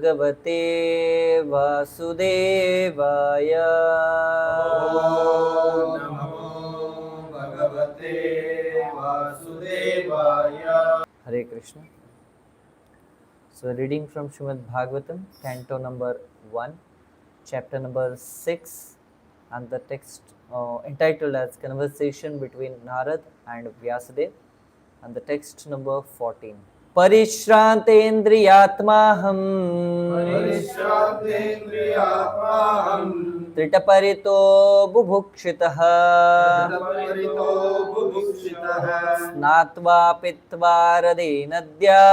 भगवते वासुदेवाय। ओम नमो भगवते वासुदेवाय। Hare Krishna. So reading from Srimad Bhagavatam, canto number 1, chapter number 6, and the text entitled as Conversation between Narad and Vyasadeva, and the text number 14. परिश्रान्तेन्द्रियात्माहं परिश्रान्तेन्द्रियात्माहं त्रिटपरितो बुभुक्षितः त्रिटपरितो बुभुक्षितः स्नात्वा पीत्वा हृदयेनद्या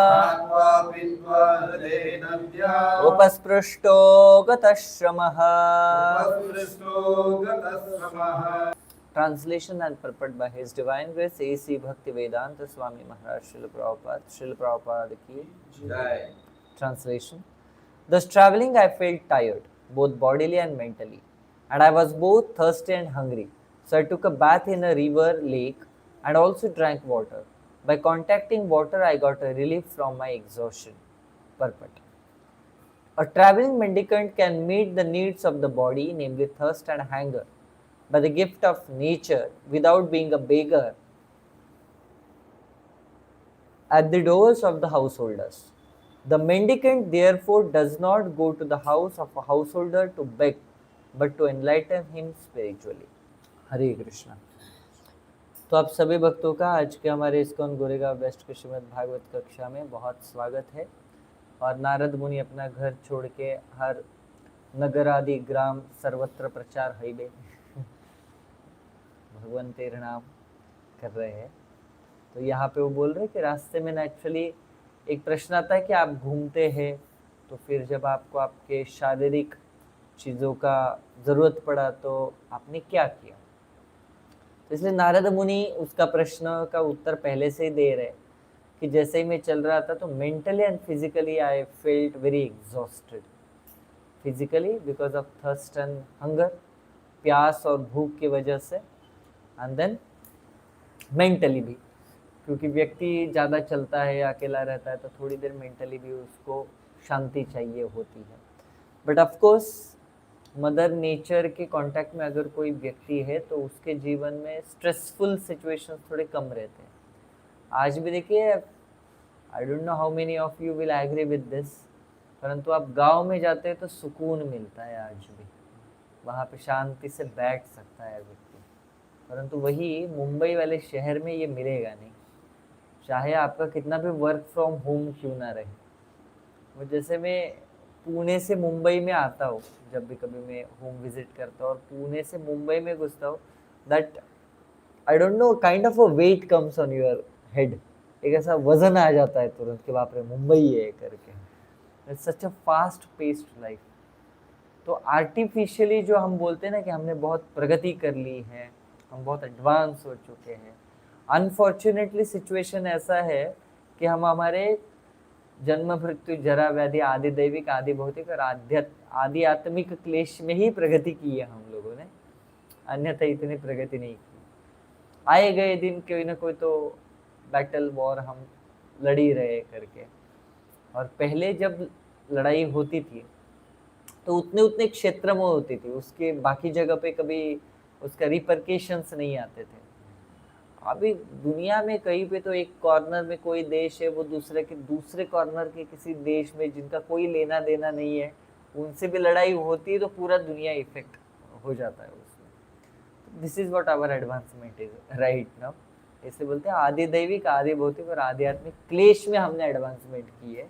स्नात्वा पीत्वा हृदयेनद्या उपस्पृष्टो गतश्रमः। उपस्पृष्टो गतश्रमः। Translation and purport by His Divine Grace A.C. Bhaktivedanta Swami Maharaj Srila Prabhupada ki Jai. Translation. Thus traveling I felt tired, both bodily and mentally, and I was both thirsty and hungry. So I took a bath in a river, lake, and also drank water. By contacting water, I got a relief from my exhaustion. Purport. A traveling mendicant can meet the needs of the body, namely thirst and hunger, by the gift of nature without being a beggar at the doors of the householders. The mendicant therefore does not go to the house of a householder to beg, but to enlighten him spiritually. हरे कृष्णा। तो आप सभी भक्तों का आज के हमारे ISKCON Goregaon waste के श्रीमद् भागवत कक्षा में बहुत स्वागत है। और नारद मुनि अपना घर छोड़ के हर नगर आदि ग्राम सर्वत्र प्रचार हईबे भगवान तेरे नाम कर रहे हैं। तो यहाँ पे वो बोल रहे हैं कि रास्ते में नेचुरली एक प्रश्न आता है कि आप घूमते हैं तो फिर जब आपको आपके शारीरिक चीज़ों का ज़रूरत पड़ा तो आपने क्या किया। तो इसलिए नारद मुनि उसका प्रश्न का उत्तर पहले से ही दे रहे कि जैसे ही मैं चल रहा था तो mentally and physically I felt very exhausted. Physically because of thirst and hunger, प्यास और भूख की वजह से, एंड देन मेंटली भी, क्योंकि व्यक्ति ज़्यादा चलता है या अकेला रहता है तो थोड़ी देर मेंटली भी उसको शांति चाहिए होती है। But of course mother nature के कांटेक्ट में अगर कोई व्यक्ति है तो उसके जीवन में स्ट्रेसफुल सिचुएशंस थोड़े कम रहते हैं। आज भी देखिए, I don't know how many of you will agree with this, परंतु आप गांव में जाते हैं तो सुकून मिलता है। आज भी वहाँ पे शांति से बैठ सकता है व्यक्ति, परंतु वही मुंबई वाले शहर में ये मिलेगा नहीं, चाहे आपका कितना भी वर्क फ्रॉम होम क्यों ना रहे। वो जैसे मैं पुणे से मुंबई में आता हूँ, जब भी कभी मैं होम विजिट करता हूँ और पुणे से मुंबई में घुसता हूँ, that I don't know kind of a weight comes on your head. एक ऐसा वजन आ जाता है तुरंत कि बाप रे मुंबई है करके। It's such a fast paced life. तो आर्टिफिशियली जो हम बोलते हैं ना कि हमने बहुत प्रगति कर ली है, हम बहुत एडवांस हो चुके हैं, अनफॉर्चुनेटली सिचुएशन ऐसा है कि हम हमारे जन्म मृत्यु जरा व्याधि आदि दैविक आदि भौतिक और आदि आत्मिक क्लेश में ही प्रगति की है हम लोगों ने, अन्यथा इतनी प्रगति नहीं की। आए गए दिन कोई ना कोई तो बैटल वॉर हम लड़ ही रहे करके। और पहले जब लड़ाई होती थी तो उतने उतने क्षेत्र में होती थी, उसके बाकी जगह पे कभी उसका रिपरकेशंस नहीं आते थे। अभी दुनिया में कहीं पे तो एक कॉर्नर में कोई देश है, वो दूसरे कॉर्नर के किसी देश में जिनका कोई लेना देना नहीं है, उनसे भी लड़ाई होती है तो पूरा दुनिया इफेक्ट हो जाता है उसमें। This is what our advancement is right now. ऐसे बोलते हैं आदि दैविक आदि भौतिक और आध्यात्मिक क्लेश में हमने एडवांसमेंट की है,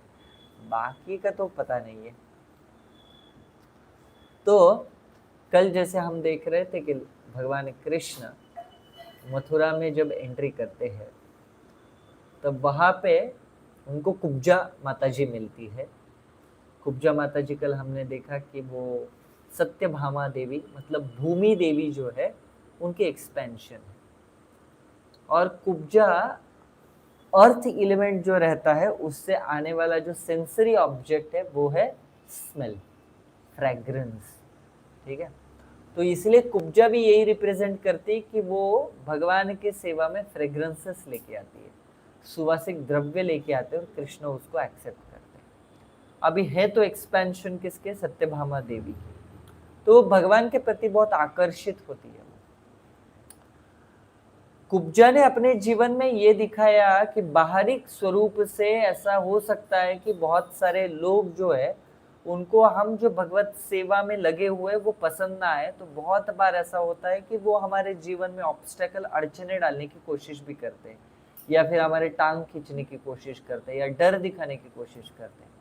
बाकी का तो पता नहीं है। तो कल जैसे हम देख रहे थे कि भगवान कृष्ण मथुरा में जब एंट्री करते हैं तब वहाँ पे उनको कुब्जा माताजी मिलती है। कुब्जा माताजी कल हमने देखा कि वो सत्यभामा देवी मतलब भूमि देवी जो है उनके एक्सपेंशन है। और कुब्जा अर्थ एलिमेंट जो रहता है उससे आने वाला जो सेंसरी ऑब्जेक्ट है वो है स्मेल, फ्रेग्रेंस। ठीक है, तो इसलिए कुब्जा भी यही रिप्रेजेंट करती है कि वो भगवान के सेवा में फ्रेग्रेंसेस लेके आती है, सुवासिक द्रव्य लेके आते हैं और कृष्ण उसको एक्सेप्ट करते हैं। अभी है तो एक्सपेंशन किसके, सत्यभामा देवी की। तो भगवान के प्रति बहुत आकर्षित होती है। कुब्जा ने अपने जीवन में ये दिखाया कि बाहरी स्वरूप से ऐसा हो सकता है कि बहुत सारे लोग जो है उनको हम जो भगवत सेवा में लगे हुए वो पसंद ना आए। तो बहुत बार ऐसा होता है कि वो हमारे जीवन में ऑब्स्टेकल, अड़चने डालने की कोशिश भी करते हैं, या फिर हमारे टांग खींचने की कोशिश करते हैं, या डर दिखाने की कोशिश करते हैं।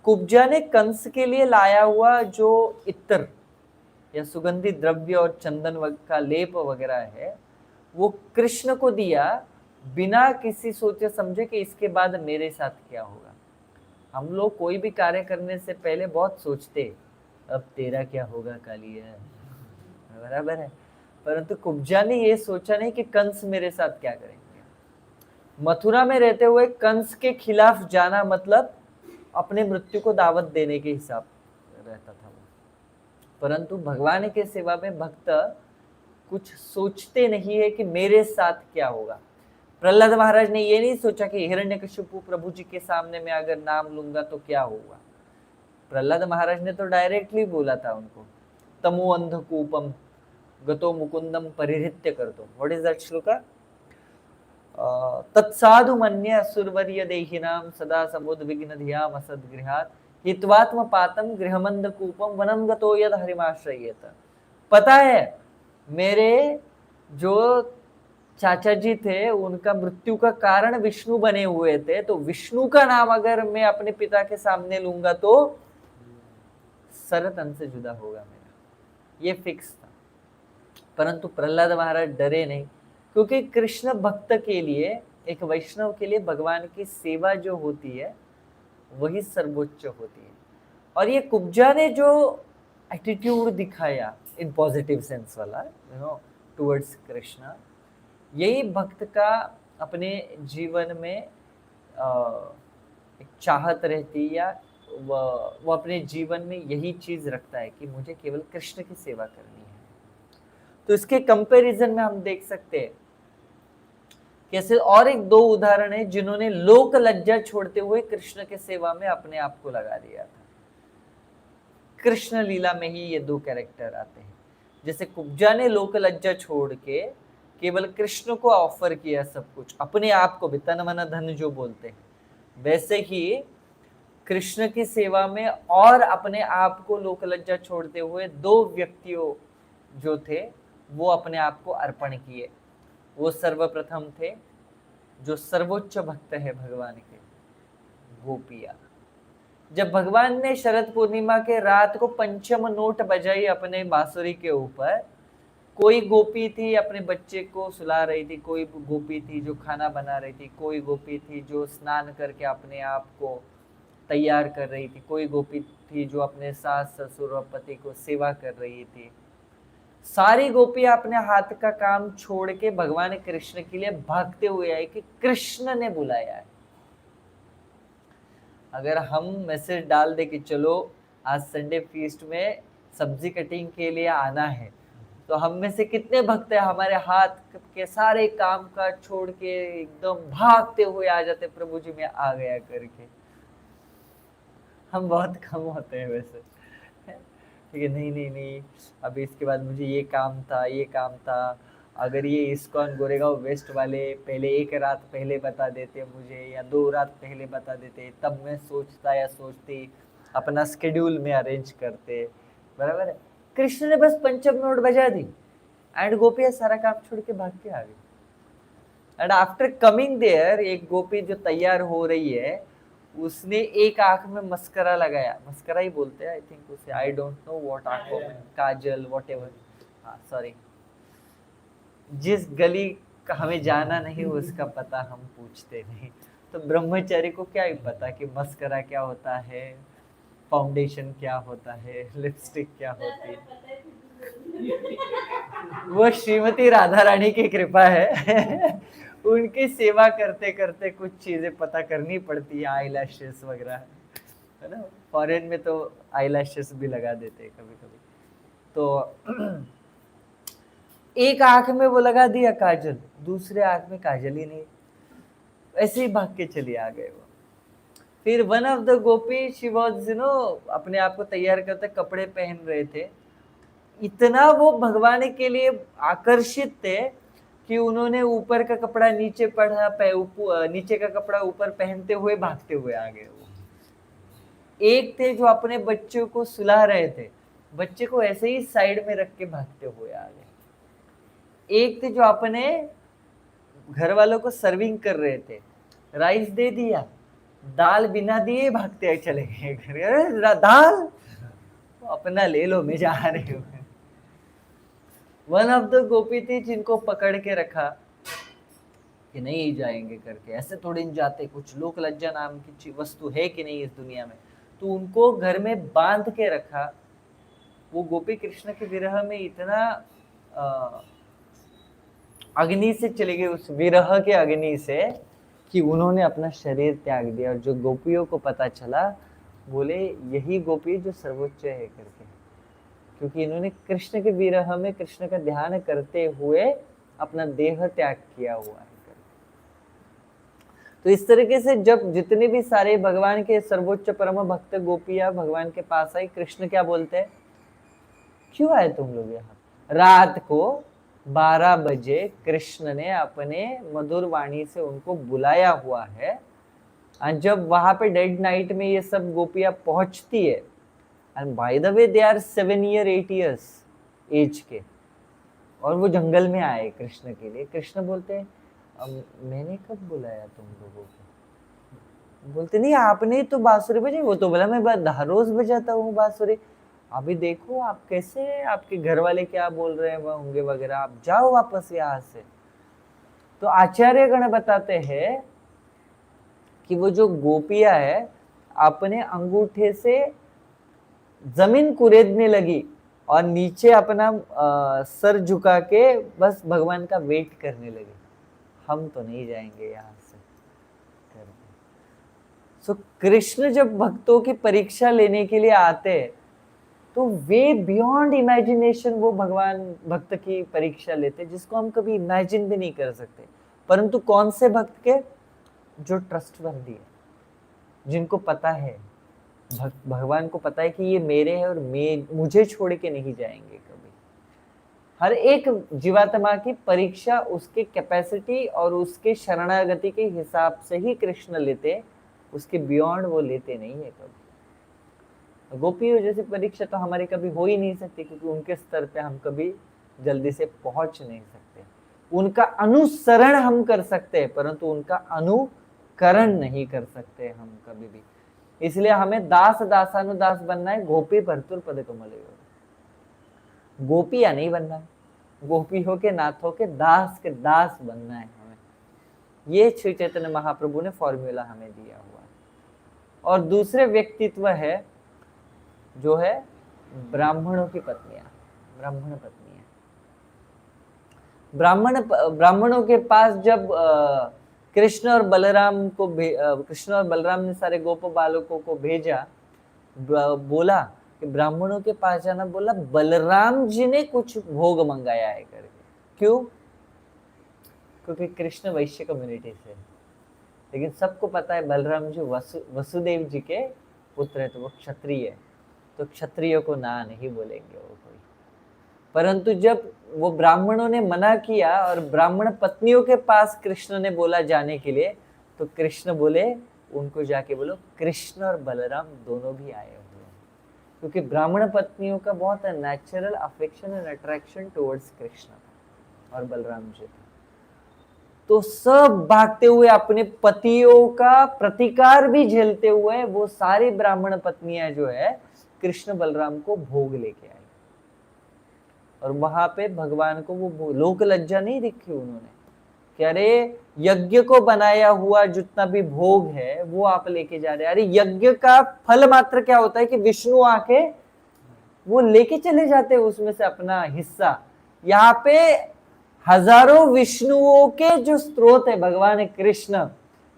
कुब्जा ने कंस के लिए लाया हुआ जो इत्र या सुगंधी द्रव्य और चंदन का लेप वगैरह है वो कृष्ण को दिया, बिना किसी सोचे समझे कि इसके बाद मेरे साथ क्या होगा। हम लोग कोई भी कार्य करने से पहले बहुत सोचते, अब तेरा क्या होगा कालिया, बराबर है। परंतु कुब्जा ने ये सोचा नहीं कि कंस मेरे साथ क्या करेंगे। मथुरा में रहते हुए कंस के खिलाफ जाना मतलब अपने मृत्यु को दावत देने के हिसाब रहता था वो। परंतु भगवान के सेवा में भक्त कुछ सोचते नहीं है कि मेरे साथ क्या होगा। प्रहलाद महाराज ने ये नहीं सोचा कि हिरण्यकशिपु प्रभु जी के सामने मैं अगर नाम लूंगा तो क्या होगा। प्रहलाद महाराज ने तो डायरेक्टली बोला था उनको, तमो अंधकूपम गतो मुकुंदम परिहृत्य करतो। What is that shloka? तत्साधु मन्य असुरवर्य देहिनाम सदा समुद्विग्न धियाम असद्गृहात् हित्वात्म पातम गृहमंद कूपम वनम गतो यद हरिमाश्रयेत। पता है मेरे जो चाचा जी थे उनका मृत्यु का कारण विष्णु बने हुए थे, तो विष्णु का नाम अगर मैं अपने पिता के सामने लूंगा तो सरतन से जुदा होगा मेरा, ये फिक्स था। परंतु प्रहलाद महाराज डरे नहीं, क्योंकि कृष्ण भक्त के लिए, एक वैष्णव के लिए भगवान की सेवा जो होती है वही सर्वोच्च होती है। और ये कुब्जा ने जो एटीट्यूड दिखाया इन पॉजिटिव सेंस वाला, टुवर्ड्स कृष्ण, यही भक्त का अपने जीवन में एक चाहत रहती, या वो अपने जीवन में यही चीज रखता है कि मुझे केवल कृष्ण की सेवा करनी है। तो इसके कंपैरिजन में हम देख सकते हैं कैसे और एक दो उदाहरण है जिन्होंने लोक लज्जा छोड़ते हुए कृष्ण के सेवा में अपने आप को लगा दिया था। कृष्ण लीला में ही ये दो कैरेक्टर आते हैं। जैसे कुब्जा ने लोक लज्जा छोड़ के केवल कृष्ण को ऑफर किया सब कुछ, अपने आप को भी, तन मन धन जो बोलते हैं, वैसे ही कृष्ण की सेवा में और अपने आप को लोक लज्जा छोड़ते हुए दो व्यक्तियों जो थे वो अपने आप को अर्पण किए। वो सर्वप्रथम थे जो सर्वोच्च भक्त है भगवान के, गोपिया। जब भगवान ने शरद पूर्णिमा के रात को पंचम नोट बजाई अपने बांसुरी के ऊपर, कोई गोपी थी अपने बच्चे को सुला रही थी, कोई गोपी थी जो खाना बना रही थी, कोई गोपी थी जो स्नान करके अपने आप को तैयार कर रही थी, कोई गोपी थी जो अपने सास ससुर और पति को सेवा कर रही थी। सारी गोपियां अपने हाथ का काम छोड़ के भगवान कृष्ण के लिए भागते हुए आए कि कृष्ण ने बुलाया है। अगर हम मैसेज डाल दे कि चलो आज संडे फीस्ट में सब्जी कटिंग के लिए आना है, तो हम में से कितने भक्त हैं हमारे हाथ के सारे काम का छोड़ के एकदम भागते हुए आ जाते, प्रभु जी मैं आ गया करके। हम बहुत कम होते हैं वैसे, ठीक है। नहीं नहीं नहीं, अभी इसके बाद मुझे ये काम था, ये काम था। अगर ये इस्कॉन गोरेगांव वेस्ट वाले पहले एक रात पहले बता देते मुझे, या 2 रात पहले बता देते, तब मैं सोचता या सोचती, अपना स्केड्यूल में अरेंज करते, बराबर है। कृष्ण ने बस पंचम नोट बजा दी एंड गोपियां सारा काम छोड़ के भाग के आ गई। एंड आफ्टर कमिंग देयर, एक गोपी जो तैयार हो रही है उसने एक आंख में मस्करा लगाया, मस्करा ही बोलते हैं आई थिंक उसे, आई डोंट नो व्हाट आंखों में, काजल व्हाटएवर, हाँ सॉरी। जिस गली का हमें जाना नहीं उसका पता हम पूछते नहीं। तो ब्रह्मचारी को क्या ही पता कि मस्करा क्या होता है, फाउंडेशन क्या होता है, लिपस्टिक क्या होती है। वो श्रीमती राधा रानी की कृपा है। उनकी सेवा करते करते कुछ चीजें पता करनी पड़ती है, आई लैशेस वगैरह, है ना। फॉरेन में तो आई लैशेस भी लगा देते हैं कभी कभी। तो एक आंख में वो लगा दिया काजल, दूसरे आंख में काजल ही नहीं, ऐसे ही भाग के चली आ गए वो। फिर one of the Gopi she was अपने आप को तैयार करते कपड़े पहन रहे थे, इतना वो भगवान के लिए आकर्षित थे कि उन्होंने ऊपर का कपड़ा नीचे नीचे का कपड़ा ऊपर पहनते हुए भागते हुए आ गए। वो एक थे जो अपने बच्चों को सुला रहे थे, बच्चे को ऐसे ही साइड में रख के भागते हुए आ गए। एक थे जो अपने घर वालों को सर्विंग कर रहे थे, राइस दे दिया, दाल बिना दिए भागते चले गए घर। अरे दाल अपना ले लो, मैं जा रही हूँ। वन ऑफ द गोपी थी जिनको पकड़ के रखा कि नहीं जाएंगे करके, ऐसे थोड़ी नहीं जाते, कुछ लोक लज्जा नाम की वस्तु है कि नहीं इस दुनिया में, तो उनको घर में बांध के रखा। वो गोपी कृष्ण के विरह में इतना अग्नि से चले गए, उस विरह के अग्नि से, कि उन्होंने अपना शरीर त्याग दिया। और जो गोपियों को पता चला, बोले यही गोपी जो सर्वोच्च है करके, क्योंकि इन्होंने कृष्ण के विरह में कृष्ण का ध्यान करते हुए अपना देह त्याग किया हुआ है। तो इस तरीके से जब जितने भी सारे भगवान के सर्वोच्च परम भक्त गोपियां भगवान के पास आई, कृष्ण क्या बोलते हैं, क्यों आए तुम लोग यहाँ? रात को 12 बजे कृष्ण ने अपने मधुर वाणी से उनको बुलाया हुआ है। और जब वहां पे डेड नाइट में ये सब गोपियां पहुंचती है, and by the way they are 7 year 8 years age के, और वो जंगल में आए कृष्ण के लिए। कृष्ण बोलते हैं मैंने कब बुलाया तुम लोगों को? बोलते नहीं, आपने तो बांसुरी बजाई। वो तो बोला मैं हर रोज बजाता हूँ बांसुरी, अभी देखो आप कैसे, आपके घर वाले क्या बोल रहे हैं होंगे वगैरह, आप जाओ वापस यहाँ से। तो आचार्य गण बताते हैं कि वो जो गोपियां है अपने अंगूठे से जमीन कुरेदने लगी और नीचे अपना सर झुका के बस भगवान का वेट करने लगे, हम तो नहीं जाएंगे यहाँ से। सो कृष्ण जब भक्तों की परीक्षा लेने के लिए आते हैं, तो वे बियॉन्ड इमेजिनेशन वो भगवान भक्त की परीक्षा लेते, जिसको हम कभी इमेजिन भी नहीं कर सकते। परंतु कौन से भक्त के? जो ट्रस्टवर्दी है, जिनको पता है, भगवान को पता है कि ये मेरे हैं और मुझे छोड़ के नहीं जाएंगे कभी। हर एक जीवात्मा की परीक्षा उसके कैपेसिटी और उसके शरणागति के हिसाब से ही कृष्ण लेते, उसके बियॉन्ड वो लेते नहीं है कभी। गोपियों जैसी परीक्षा तो हमारी कभी हो ही नहीं सकती, क्योंकि उनके स्तर पे हम कभी जल्दी से पहुंच नहीं सकते। उनका अनुसरण हम कर सकते हैं, परंतु उनका अनुकरण नहीं कर सकते हम कभी भी। इसलिए हमें दास दासानुदास बनना है, गोपी भर्तुर पद कमल। गोपियां नहीं बनना है, गोपियों के नाथों के दास बनना है हमें। ये श्री चैतन्य महाप्रभु ने फॉर्मूला हमें दिया हुआ है। और दूसरे व्यक्तित्व है जो है ब्राह्मणों की पत्नियां, ब्राह्मण पत्नियां। ब्राह्मणों के पास जब कृष्ण और बलराम ने सारे गोप बालकों को भेजा, बोला कि ब्राह्मणों के पास जाना, बोला बलराम जी ने कुछ भोग मंगाया है करके। क्यों? क्योंकि कृष्ण वैश्य कम्युनिटी से, लेकिन सबको पता है बलराम जी वसुदेव जी के पुत्र है, तो वो क्षत्रिय है, तो क्षत्रियों को ना नहीं बोलेंगे वो कोई। परंतु जब वो ब्राह्मणों ने मना किया और ब्राह्मण पत्नियों के पास कृष्ण ने बोला जाने के लिए, तो कृष्ण बोले उनको जाके बोलो कृष्ण और बलराम दोनों भी आए हुए हैं, क्योंकि ब्राह्मण पत्नियों का बहुत natural affection and attraction towards Krishna और बलराम जी। तो सब भागते हुए अपने पतियों का प्रतिकार भी झेलते हुए वो सारी ब्राह्मण पत्नियां जो है कृष्ण बलराम को भोग लेके आई। और वहां पे भगवान को वो लोक लज्जा नहीं दिखी उन्होंने कि अरे यज्ञ को बनाया हुआ जितना भी भोग है वो आप लेके जा रहे हैं। अरे यज्ञ का फल मात्र क्या होता है कि विष्णु आके वो लेके चले जाते हैं उसमें से अपना हिस्सा। यहाँ पे हजारों विष्णुओं के जो स्रोत है भगवान कृष्ण,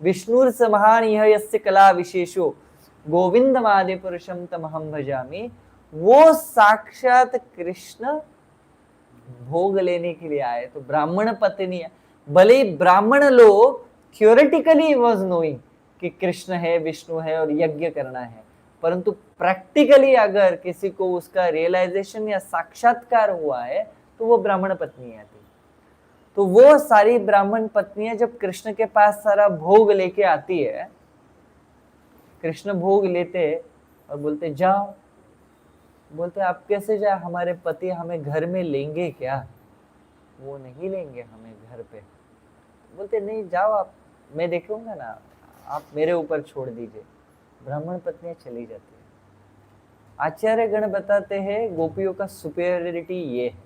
विष्णुर समान यह यस्य कला विशेषो गोविंदम आदि पुरुषम तमहम भजामि, वो साक्षात कृष्ण भोग लेने के लिए आए। तो ब्राह्मण पत्नी, भले ब्राह्मण लोग थियोरेटिकली वाज नोइंग कि कृष्ण है, विष्णु है और यज्ञ करना है, परंतु प्रैक्टिकली अगर किसी को उसका रियलाइजेशन या साक्षात्कार हुआ है तो वो ब्राह्मण पत्नियां थी। तो वो सारी ब्राह्मण पत्नियां जब कृष्ण के पास सारा भोग लेके आती है, कृष्ण भोग लेते और बोलते जाओ, बोलते आप कैसे जाए, हमारे पति हमें घर में लेंगे क्या? वो नहीं लेंगे हमें घर पे। बोलते नहीं जाओ आप, मैं देखूंगा ना, आप मेरे ऊपर छोड़ दीजिए। ब्राह्मण पत्नियां चली जाती है। आचार्य गण बताते हैं गोपियों का सुपेरियरिटी ये है,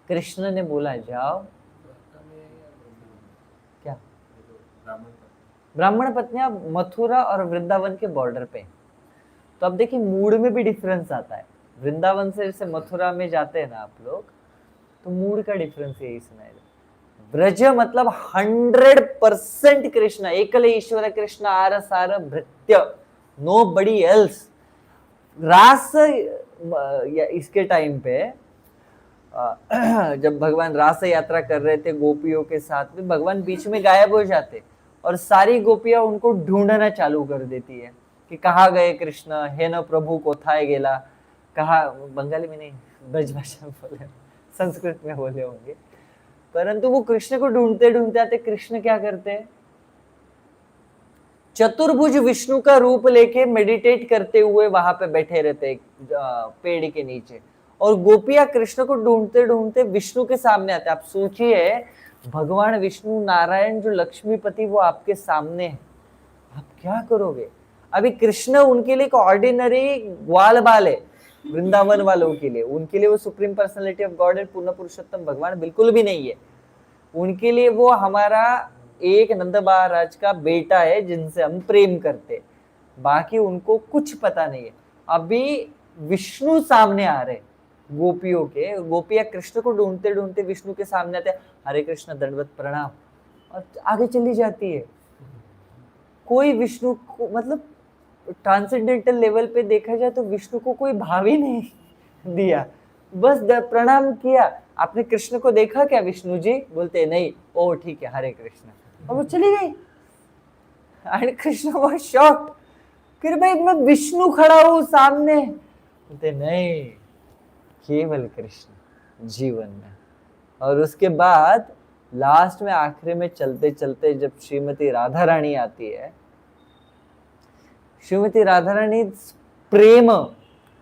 कृष्ण ने बोला जाओ, क्या ब्राह्मण पत्नियां मथुरा और वृंदावन के बॉर्डर पे। तो अब देखिए मूड में भी डिफरेंस आता है। वृंदावन से जैसे मथुरा में जाते हैं ना आप लोग, तो मूड का डिफरेंस यही सुनाई देता। ब्रज मतलब 100% कृष्ण, एकल ईश्वर कृष्ण आर सार भृत्य, नो बडी एल्स। रास इसके टाइम पे जब भगवान रास यात्रा कर रहे थे गोपियों के साथ में, भगवान बीच में गायब हो जाते और सारी गोपियां उनको ढूंढना चालू कर देती है कि कहाँ गए कृष्ण, हे न प्रभु कोथाय गेला, कहा, बंगाली में नहीं ब्रज भाषा में बोले, संस्कृत में बोले होंगे, परंतु वो कृष्ण को ढूंढते ढूंढते आते। कृष्ण क्या करते हैं, चतुर्भुज विष्णु का रूप लेके मेडिटेट करते हुए वहां पे बैठे रहते पेड़ के नीचे, और गोपियां कृष्ण को ढूंढते ढूंढते विष्णु के सामने आते। आप सोचिए भगवान विष्णु नारायण जो लक्ष्मीपति वो आपके सामने है, आप क्या करोगे? अभी कृष्ण उनके लिए एक ऑर्डिनरी ग्वाल बाल है, वृंदावन वालों के लिए, उनके लिए वो supreme personality of God and पूर्ण पुरुषोत्तम भगवान बिल्कुल भी नहीं है। उनके लिए वो हमारा एक नंद महाराज का बेटा है जिनसे हम प्रेम करते, बाकी उनको कुछ पता नहीं है। अभी विष्णु सामने आ रहे गोपियों के, गोपियां कृष्ण को ढूंढते ढूंढते विष्णु के सामने आते, हरे कृष्ण दंडवत प्रणाम, और आगे चली जाती है। कोई विष्णु को, मतलब ट्रांसेंडेंटल लेवल पे देखा जाए तो विष्णु को कोई भाव ही नहीं दिया, बस प्रणाम किया। आपने कृष्ण को देखा क्या विष्णु जी? बोलते नहीं। ओ ठीक है, हरे कृष्ण, और वो चली गई। एंड कृष्ण वाज शॉक्ड, फिर भाई मैं विष्णु खड़ा हूं सामने, बोलते नहीं, केवल कृष्ण जीवन में। और उसके बाद लास्ट में आखिरी में चलते चलते जब श्रीमती राधा रानी आती है, श्रीमती राधा रानी प्रेम,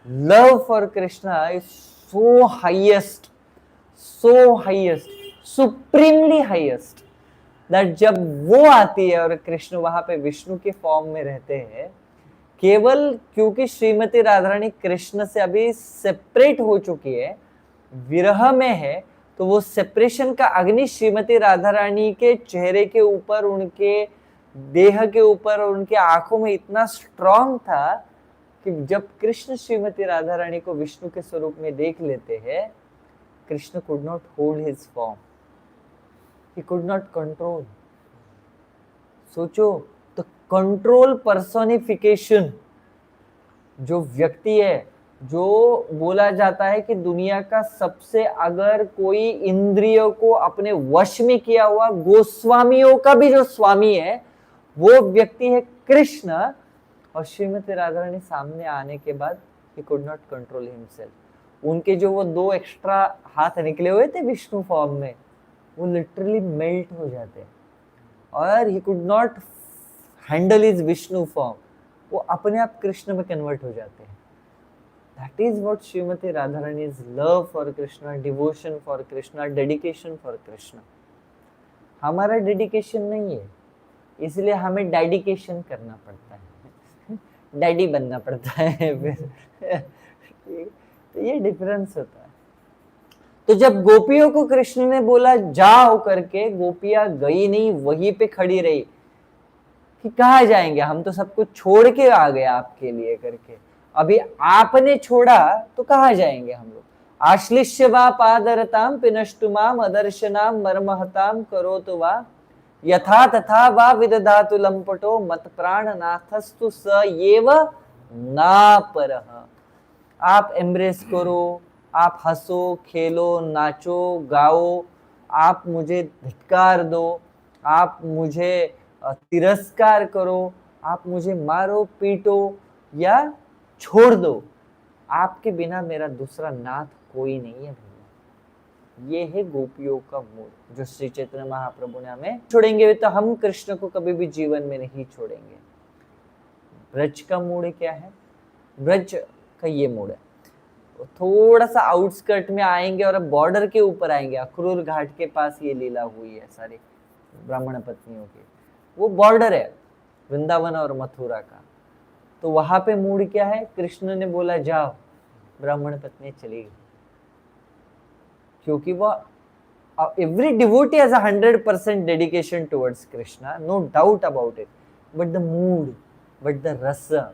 love for Krishna is so highest, supremely highest, that जब वो आती है और कृष्ण वहां पे विष्णु के फॉर्म में रहते हैं, केवल क्योंकि श्रीमती राधा रानी कृष्ण से अभी सेपरेट हो चुकी है, विरह में है, तो वो सेपरेशन का अग्नि श्रीमती राधा रानी के चेहरे के ऊपर, उनके देह के ऊपर और उनके आंखों में इतना स्ट्रांग था कि जब कृष्ण श्रीमती राधा रानी को विष्णु के स्वरूप में देख लेते हैं, Krishna could not hold his form, he could not control। सोचो तो कंट्रोल पर्सोनिफिकेशन जो व्यक्ति है, जो बोला जाता है कि दुनिया का सबसे, अगर कोई इंद्रियों को अपने वश में किया हुआ गोस्वामियों का भी जो स्वामी है वो व्यक्ति है कृष्ण। और श्रीमती राधा रानी सामने आने के बाद he could not control himself, उनके जो वो 2 एक्स्ट्रा हाथ निकले हुए थे विष्णु फॉर्म में, वो लिटरली मेल्ट हो जाते हैं, और he could not handle his Vishnu form, वो अपने आप कृष्ण में कन्वर्ट हो जाते हैं। That is what Shrimati Radha Rani's love for Krishna, devotion for Krishna, dedication for Krishna। हमारा डेडिकेशन नहीं है, इसलिए हमें डेडिकेशन करना पड़ता है, डैडी बनना पड़ता है फिर। तो ये डिफरेंस होता है। तो जब गोपियों को कृष्ण ने बोला जाओ करके, गोपियां गई नहीं, वहीं पे खड़ी रही कि कहाँ जाएंगे, हम तो सब कुछ छोड़ के आ गए आपके लिए करके, अभी आपने छोड़ा तो कहाँ जाएंगे हम लोग। आश्लिष्य वा पादरताम पिनष्टुमाम अदर्शनाम मर्महताम करोतु वा यथा तथा वा विदधातु लंपटो मत प्राणनाथस्तु स एव नापरः। आप एम्ब्रेस करो, आप हंसो, खेलो, नाचो, गाओ, आप मुझे धिक्कार दो, आप मुझे तिरस्कार करो, आप मुझे मारो पीटो या छोड़ दो, आपके बिना मेरा दूसरा नाथ कोई नहीं है भैया। ये है गोपियों का मूड जो श्री चैतन्य महाप्रभु ने हमें छोड़ेंगे तो हम कृष्ण को कभी भी जीवन में नहीं छोड़ेंगे। ब्रज का मूड क्या है? ब्रज का ये मूड है, थोड़ा सा आउटस्कर्ट में आएंगे और बॉर्डर के ऊपर आएंगे। अक्रूर घाट के पास ये लीला हुई है सारी ब्राह्मण पत्नियों की, वो बॉर्डर है वृंदावन और मथुरा का। तो वहां पे मूड क्या है? कृष्ण ने बोला जाओ, ब्राह्मण पत्नी चली गई, क्योंकि वो every devotee has 100% dedication towards Krishna, no doubt about it, but the mood, but the rasa,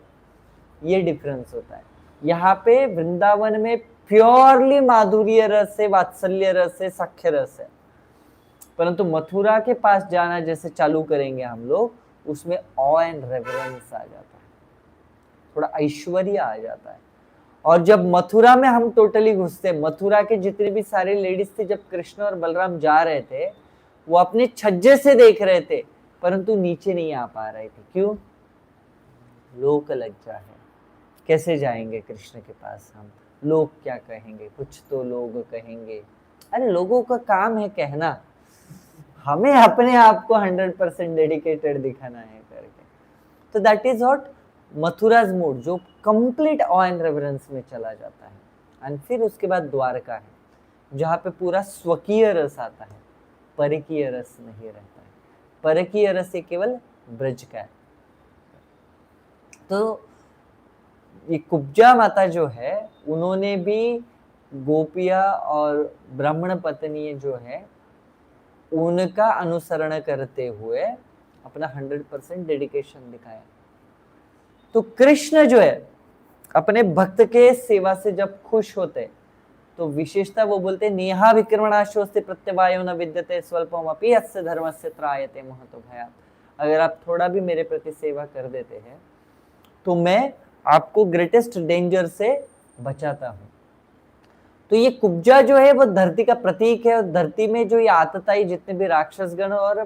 ये डिफरेंस होता है। यहाँ पे वृंदावन में प्योरली माधुर्य रस है, वात्सल्य रस है, सख्य रस है, परंतु मथुरा के पास जाना जैसे चालू करेंगे हम लोग, उसमें ऑ एंड रेवरेंस आ जाता है, थोड़ा ऐश्वर्य आ जाता है। और जब मथुरा में हम टोटली घुसते, मथुरा के जितने भी सारे लेडीज थे, जब कृष्ण और बलराम जा रहे थे, वो अपने छज्जे से देख रहे थे, परंतु नीचे नहीं आ पा रहे थे। क्यों? लोक लज्जा है, कैसे जाएंगे कृष्ण के पास हम, लोग क्या कहेंगे, कुछ तो लोग कहेंगे। अरे लोगों का काम है कहना, हमें अपने आप को 100% डेडिकेटेड दिखाना है करके। तो दैट इज व्हाट मथुराज मूड, जो कंप्लीट ऑ एंड रेवरेंस में चला जाता है। एंड फिर उसके बाद द्वारका है, जहाँ पे पूरा स्वकीय रस आता है, परकीय रस नहीं रहता है। परकीय रस ये केवल ब्रज का है। तो ये कुब्जा माता जो है, उन्होंने भी गोपिया और ब्राह्मण पत्नी जो है उनका अनुसरण करते हुए अपना 100% डेडिकेशन दिखाया। तो कृष्ण जो है अपने भक्त के सेवा से जब खुश होते, तो विशेषता वो बोलते नेहा विक्रमणाशोस्ते प्रत्यवायो न विद्यते स्वल्पम अपि अस्य धर्मस्य त्रायते महतो भयात्। अगर आप थोड़ा भी मेरे प्रति सेवा कर देते हैं तो मैं आपको ग्रेटेस्ट डेंजर से बचाता हूँ। तो ये कुब्जा जो है वो धरती का प्रतीक है, और धरती में जो ये आतताई जितने भी राक्षसगण और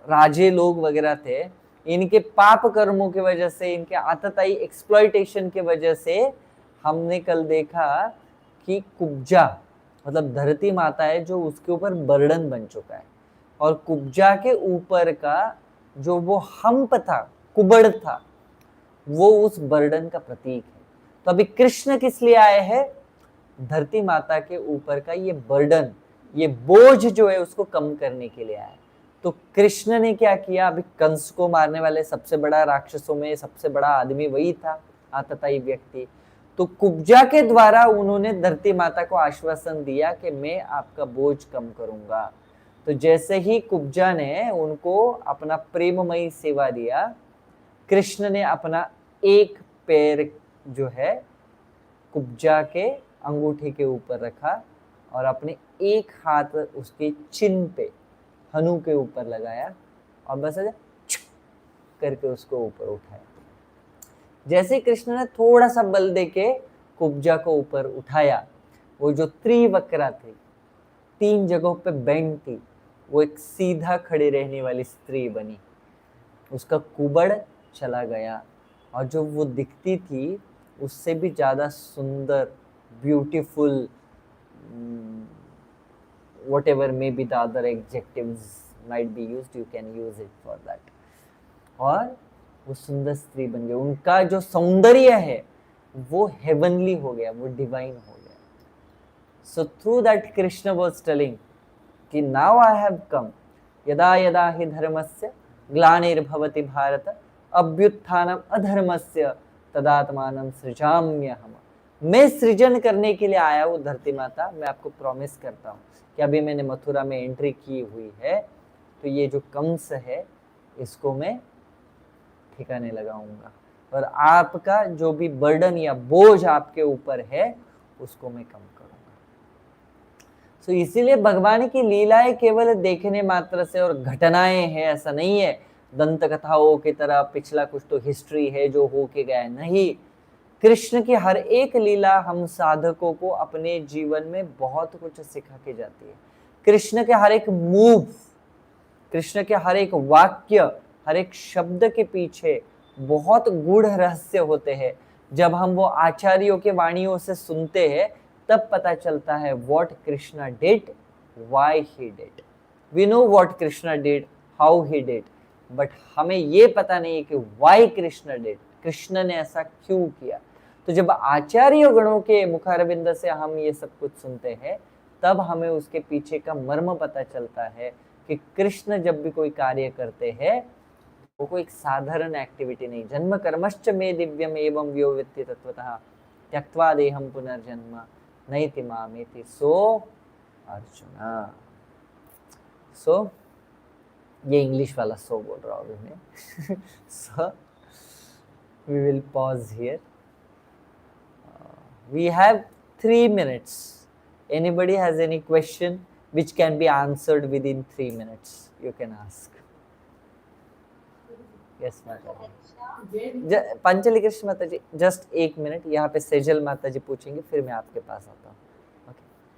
राजे लोग वगैरह थे, इनके पाप कर्मों की वजह से, इनके आतताई एक्सप्लॉइटेशन की वजह से हमने कल देखा कि कुब्जा मतलब धरती माता है जो उसके ऊपर बर्डन बन चुका है, और कुब्जा के ऊपर का जो वो हम्प था, कुबड़ था, वो उस बर्डन का प्रतीक है। तो अभी कृष्ण किस लिए आए हैं? धरती माता के ऊपर का ये बर्डन, ये बोझ जो है उसको कम करने के लिए आए। तो कृष्ण ने क्या किया? अभी कंस को मारने वाले सबसे बड़ा राक्षसों में सबसे बड़ा आदमी वही था, आतताई व्यक्ति। तो कुब्जा के द्वारा उन्होंने धरती माता को आश्वासन दिया कि मैं आपका बोझ कम करूंगा। तो जैसे ही कुब्जा ने उनको अपना प्रेममयी सेवा दिया, कृष्ण ने अपना एक पैर जो है कुब्जा के अंगूठे के ऊपर रखा और अपने एक हाथ उसके चिन्ह पे, हनु के ऊपर लगाया, और बस ऐसे करके उसको ऊपर उठाया। जैसे कृष्ण ने थोड़ा सा बल देके कुब्जा को ऊपर उठाया, वो जो त्रिवक्रा थी, 3 जगहों पे बेंड थी, वो एक सीधा खड़े रहने वाली स्त्री बनी। उसका कुबड़ चला गया, और जो वो दिखती थी उससे भी ज्यादा सुंदर, beautiful, whatever may be the other adjectives might be used, you can use it for that। और वो सुंदर स्त्री बन गई, उनका जो सौंदर्य है वो हेवनली हो गया, वो डिवाइन हो गया। So through that Krishna was telling कि नाउ आई हैव कम, यदा यदा हि धर्मस्य ग्लानिर्भवति भारत अभ्युत्थानम अधर्मस्य तदात्मानं सृजाम्यहम्। मैं सृजन करने के लिए आया हूँ धरती माता। मैं आपको प्रॉमिस करता हूँ कि अभी मैंने मथुरा में एंट्री की हुई है, तो ये जो कंस है इसको मैं ठिकाने लगाऊंगा, और आपका जो भी बर्डन या बोझ आपके ऊपर है उसको मैं कम करूंगा। सो इसीलिए भगवान की लीलाएं केवल देखने मात्र से और घटनाएं हैं ऐसा नहीं है, दंत कथाओं की तरह पिछला कुछ तो हिस्ट्री है जो हो के गया है, नहीं। कृष्ण की हर एक लीला हम साधकों को अपने जीवन में बहुत कुछ सिखा के जाती है। कृष्ण के हर एक मूव कृष्ण के हर एक वाक्य, हर एक शब्द के पीछे बहुत गूढ़ रहस्य होते हैं। जब हम वो आचार्यों के वाणियों से सुनते हैं तब पता चलता है what Krishna did, why he did. We know what Krishna did, how he did, but हमें ये पता नहीं है कि व्हाई कृष्णा डिड, कृष्ण ने ऐसा क्यों किया। तो जब आचार्य गणों के मुखारविंद से हम ये सब कुछ सुनते हैं तब हमें उसके पीछे का मर्म पता चलता है कि कृष्ण जब भी कोई कार्य करते हैं वो कोई साधारण एक्टिविटी नहीं। जन्म कर्मश्च मे दिव्यम एवं व्यो वित्ति तत्वतः त्यक्त्वा देहम पुनर्जन्म नैति मामेति सो अर्जुना। सो ये इंग्लिश वाला सो बोल रहा हूँ मैं। So we will pause here. We have 3 minutes. Anybody has any question which can be answered within 3 minutes? You can ask. Yes, Mata. Panchli Krishna माता जी, जस्ट 1 मिनट। यहाँ पे सेजल माता जी पूछेंगे, फिर मैं आपके पास आता हूँ।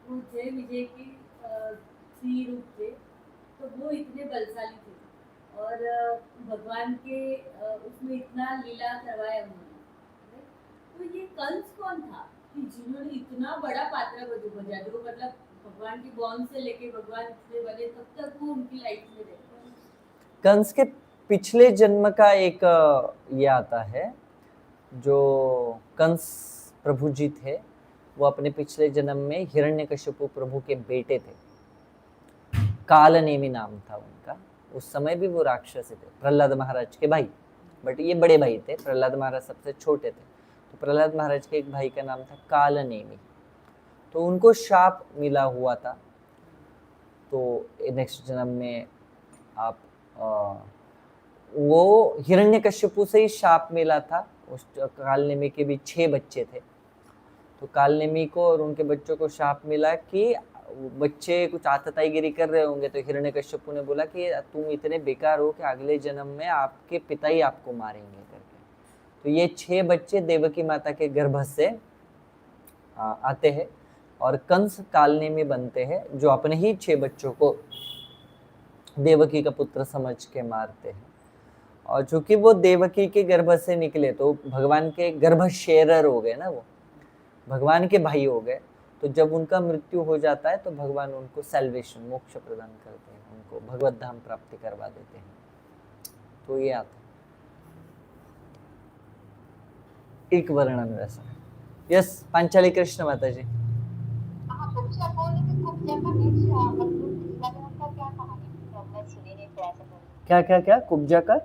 वो जय विजय के 3 रूप थे, तो वो इतने बलशाली थे और भगवान के उसमें इतना लीला करवाया उन्होंने। तो ये कंस कौन था कि जिन्होंने इतना बड़ा पात्र बजा, जो मतलब भगवान के बॉर्न से लेके भगवान इतने बने तब तक वो उनकी लाइफ में रहे। कंस के पिछले जन्म का एक ये आता है, जो कंस प्रभु जी थे वो अपने पिछले जन्म में हिरण्यकशिपु प्रभु के बेटे थे। कालनेमी नाम था उनका। उस समय भी वो राक्षस थे, प्रहलाद महाराज के भाई, बट ये बड़े भाई थे। प्रहलाद महाराज सबसे छोटे थे। तो प्रहलाद महाराज के एक भाई का नाम था कालनेमी। तो उनको शाप मिला हुआ था। तो नेक्स्ट जन्म में आप वो हिरण्यकशिपु से ही शाप मिला था। उस कालनेमी के भी 6 बच्चे थे। तो कालनेमी को और उनके बच्चों को शाप मिला कि बच्चे कुछ आतताईगिरी कर रहे होंगे। तो हिरण्यकशिपु ने बोला कि तुम इतने बेकार हो कि अगले जन्म में आपके पिता ही आपको मारेंगे करके। तो ये 6 बच्चे देवकी माता के गर्भ से आते हैं और कंस कालनेमी बनते हैं, जो अपने ही 6 बच्चों को देवकी का पुत्र समझ के मारते हैं। और चूंकि वो देवकी के गर्भ से निकले तो भगवान के गर्भ शेरर हो गए ना, वो भगवान के भाई हो गए। तो जब उनका मृत्यु हो जाता है तो भगवान उनको सैल्वेशन, मोक्ष प्रदान करते हैं, उनको भगवत धाम प्राप्ति करवा देते हैं। तो ये आता है एक वर्णन वैसा। यस, पांचाली कृष्ण माता जी। क्या क्या क्या कुब्जा का?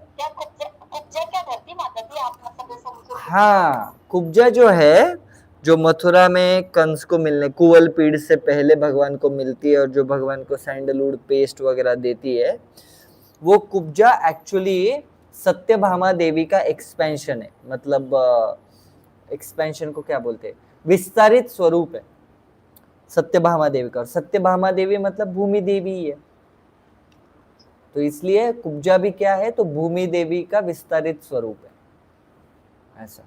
हाँ, कुब्जा जो है, जो मथुरा में कंस को मिलने, कुवल पीड़ से पहले भगवान को मिलती है और जो भगवान को सैंडलवुड पेस्ट वगैरह देती है, वो कुब्जा एक्चुअली सत्यभामा देवी का एक्सपेंशन है। मतलब एक्सपेंशन को क्या बोलते हैं, विस्तारित स्वरूप है सत्यभामा देवी का। और सत्यभामा देवी मतलब भूमि देवी ही है। तो इसलिए कुब्जा भी क्या है, तो भूमि देवी का विस्तारित स्वरूप है, ऐसा।